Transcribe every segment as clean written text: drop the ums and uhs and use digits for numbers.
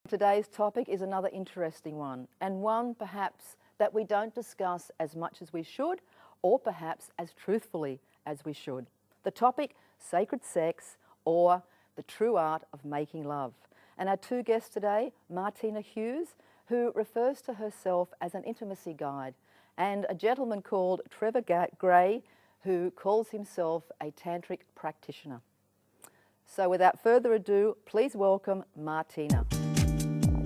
Today's topic is another interesting one, and one perhaps that we don't discuss as much as we should, or perhaps as truthfully as we should. The topic, sacred sex, or the true art of making love. And our two guests today, Martina Hughes, who refers to herself as an intimacy guide, and a gentleman called Trevor Gray, who calls himself a tantric practitioner. So without further ado, please welcome Martina.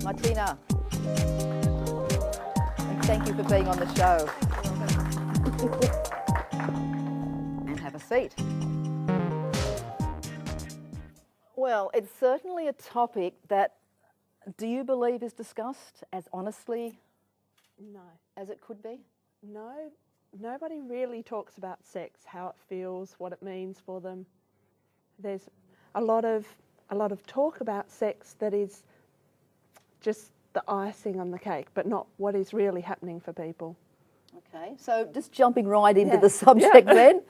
Martina, and thank you for being on the show. And have a seat. Well, it's certainly a topic that, do you believe, is discussed as honestly No. as it could be? No, nobody really talks about sex, how it feels, what it means for them. There's a lot of talk about sex that is just the icing on the cake, but not what is really happening for people. Okay, so just jumping right into the subject then.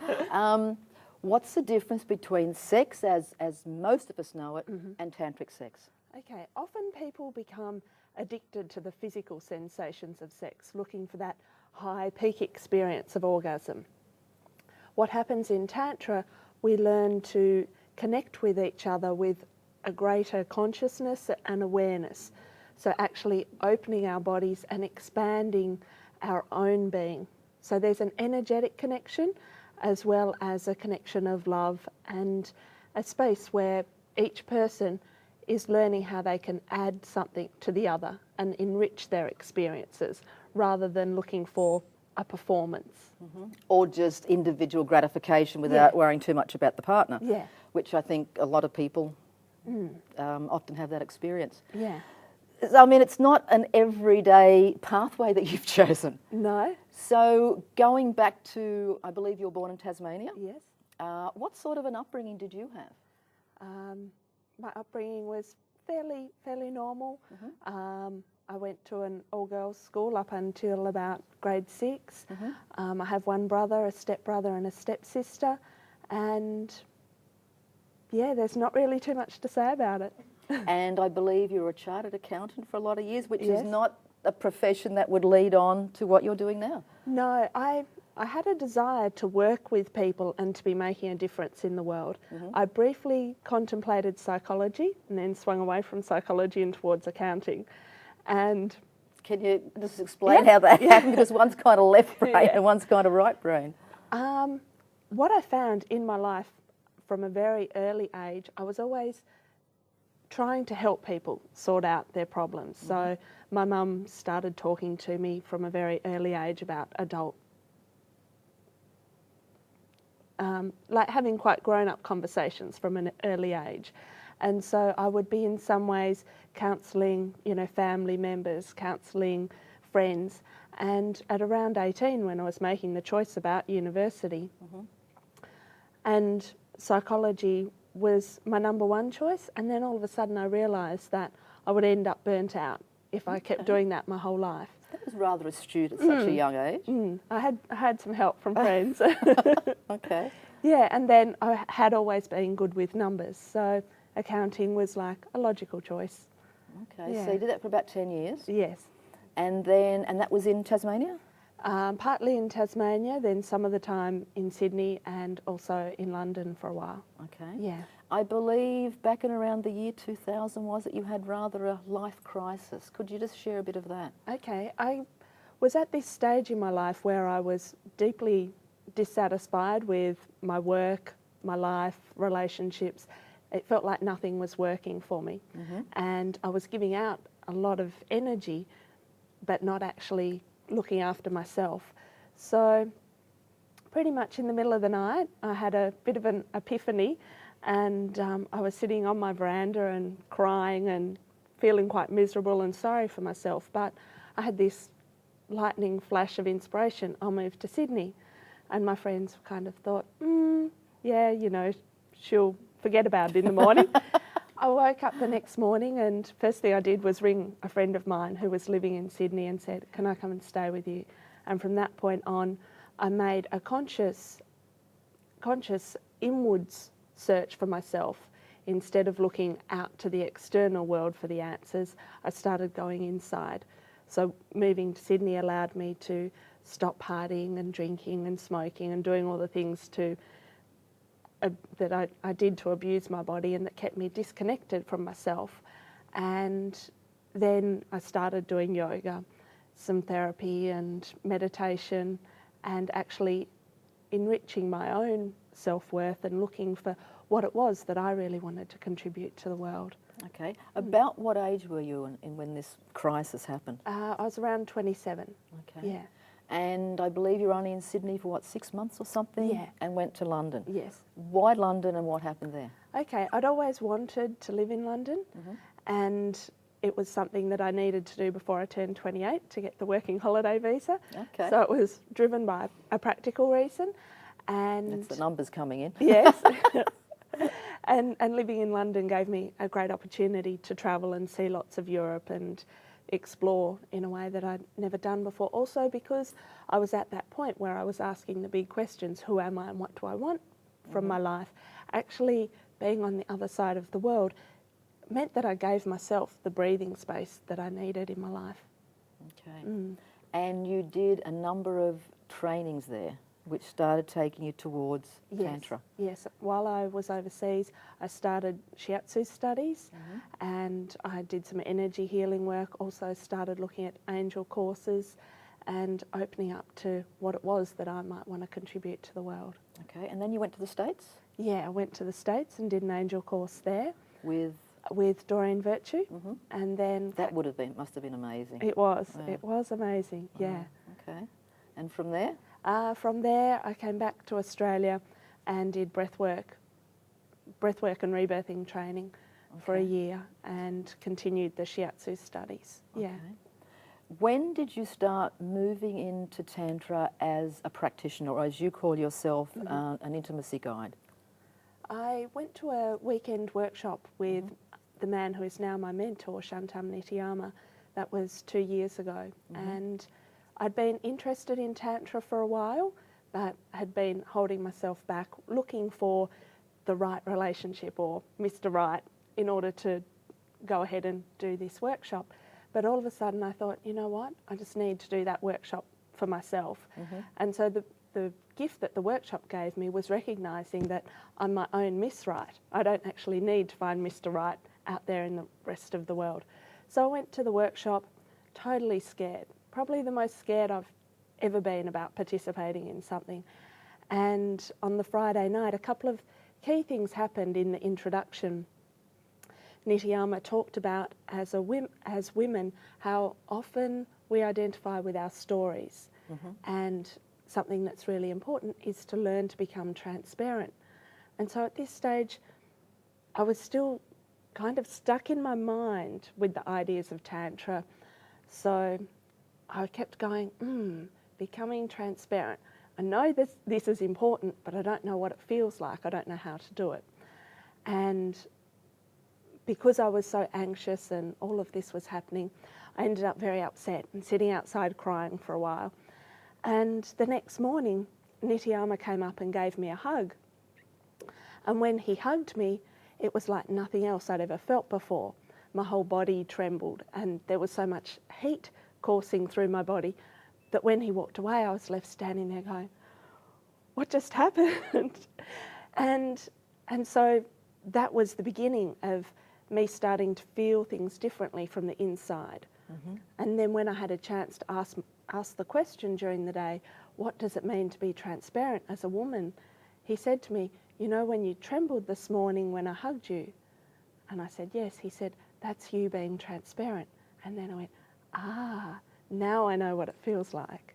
What's the difference between sex, as most of us know it, and tantric sex? Okay, often people become addicted to the physical sensations of sex, looking for that high peak experience of orgasm. What happens in Tantra, we learn to connect with each other with a greater consciousness and awareness. So actually opening our bodies and expanding our own being. So there's an energetic connection as well as a connection of love and a space where each person is learning how they can add something to the other and enrich their experiences rather than looking for a performance. Or just individual gratification without worrying too much about the partner, which I think a lot of people often have that experience. Yeah. I mean, it's not an everyday pathway that you've chosen. No. So going back to, I believe you were born in Tasmania. Yes. What sort of an upbringing did you have? My upbringing was fairly normal. I went to an all-girls school up until about grade 6. I have one brother, a stepbrother and a stepsister, and yeah, there's not really too much to say about it. And I believe you were a chartered accountant for a lot of years, which is not a profession that would lead on to what you're doing now. No, I had a desire to work with people and to be making a difference in the world. I briefly contemplated psychology and then swung away from psychology and towards accounting. And can you just explain how that happened? Because one's kind of left brain and one's kind of right brain. What I found in my life from a very early age, I was always trying to help people sort out their problems. So my mum started talking to me from a very early age about like having quite grown-up conversations from an early age. And so I would be in some ways counselling, family members, counselling friends. And at around 18, when I was making the choice about university, and psychology was my number one choice, and then all of a sudden I realised that I would end up burnt out if I kept doing that my whole life. That was rather astute at such a young age. I had some help from friends. Okay. Yeah, and then I had always been good with numbers, so accounting was like a logical choice. Okay, so you did that for about 10 years? Yes. And that was in Tasmania? Partly in Tasmania, then some of the time in Sydney and also in London for a while. Okay. Yeah. I believe back in around the year 2000 was it you had rather a life crisis. Could you just share a bit of that? Okay. I was at this stage in my life where I was deeply dissatisfied with my work, my life, relationships. It felt like nothing was working for me. And I was giving out a lot of energy, but not actually looking after myself. So pretty much in the middle of the night, I had a bit of an epiphany, and I was sitting on my veranda and crying and feeling quite miserable and sorry for myself. But I had this lightning flash of inspiration. I'll move to Sydney. And my friends kind of thought, she'll forget about it in the morning. I woke up the next morning, and first thing I did was ring a friend of mine who was living in Sydney and said, can I come and stay with you? And from that point on, I made a conscious inwards search for myself instead of looking out to the external world for the answers, I started going inside. So moving to Sydney allowed me to stop partying and drinking and smoking and doing all the things that I did to abuse my body and that kept me disconnected from myself. And then I started doing yoga, some therapy and meditation, and actually enriching my own self-worth and looking for what it was that I really wanted to contribute to the world. Okay. About what age were you in when this crisis happened? I was around 27. Okay. Yeah. And I believe you're only in Sydney for what, 6 months or something? Yeah. And went to London. Yes. Why London and what happened there? Okay, I'd always wanted to live in London, and it was something that I needed to do before I turned 28 to get the working holiday visa. Okay. So it was driven by a practical reason. And That's the numbers coming in. yes. And living in London gave me a great opportunity to travel and see lots of Europe and explore in a way that I'd never done before. Also because I was at that point where I was asking the big questions, who am I and what do I want from my life? Actually being on the other side of the world meant that I gave myself the breathing space that I needed in my life. Okay. And you did a number of trainings there, which started taking you towards Tantra. Yes, while I was overseas, I started shiatsu studies and I did some energy healing work, also started looking at angel courses and opening up to what it was that I might want to contribute to the world. Okay. And then you went to the States Yeah, I went to the States and did an angel course there with Doreen Virtue, and then must have been amazing. it was Wow. amazing. Yeah. Okay. And from there? From there, I came back to Australia and did breathwork and rebirthing training for a year and continued the shiatsu studies. Yeah. Okay. When did you start moving into Tantra as a practitioner, or as you call yourself, an intimacy guide? I went to a weekend workshop with the man who is now my mentor, Shantam Nitiyama. That was 2 years ago. And I'd been interested in Tantra for a while, but had been holding myself back, looking for the right relationship or Mr. Right in order to go ahead and do this workshop. But all of a sudden I thought, you know what, I just need to do that workshop for myself. And so the gift that the workshop gave me was recognising that I'm my own Miss Right. I don't actually need to find Mr. Right out there in the rest of the world. So I went to the workshop totally scared, probably the most scared I've ever been about participating in something. And on the Friday night, a couple of key things happened in the introduction. Nitiyama talked about as women how often we identify with our stories, and something that's really important is to learn to become transparent. And so at this stage I was still kind of stuck in my mind with the ideas of Tantra, so I kept going, becoming transparent. I know this is important, but I don't know what it feels like. I don't know how to do it. And because I was so anxious and all of this was happening, I ended up very upset and sitting outside crying for a while. And the next morning, Nitiyama came up and gave me a hug. And when he hugged me, it was like nothing else I'd ever felt before. My whole body trembled and there was so much heat coursing through my body that when he walked away, I was left standing there going, what just happened? And so that was the beginning of me starting to feel things differently from the inside. And then when I had a chance to ask the question during the day, what does it mean to be transparent as a woman? He said to me, you know, when you trembled this morning when I hugged you? And I said, yes. He said, that's you being transparent. And then I went, now I know what it feels like.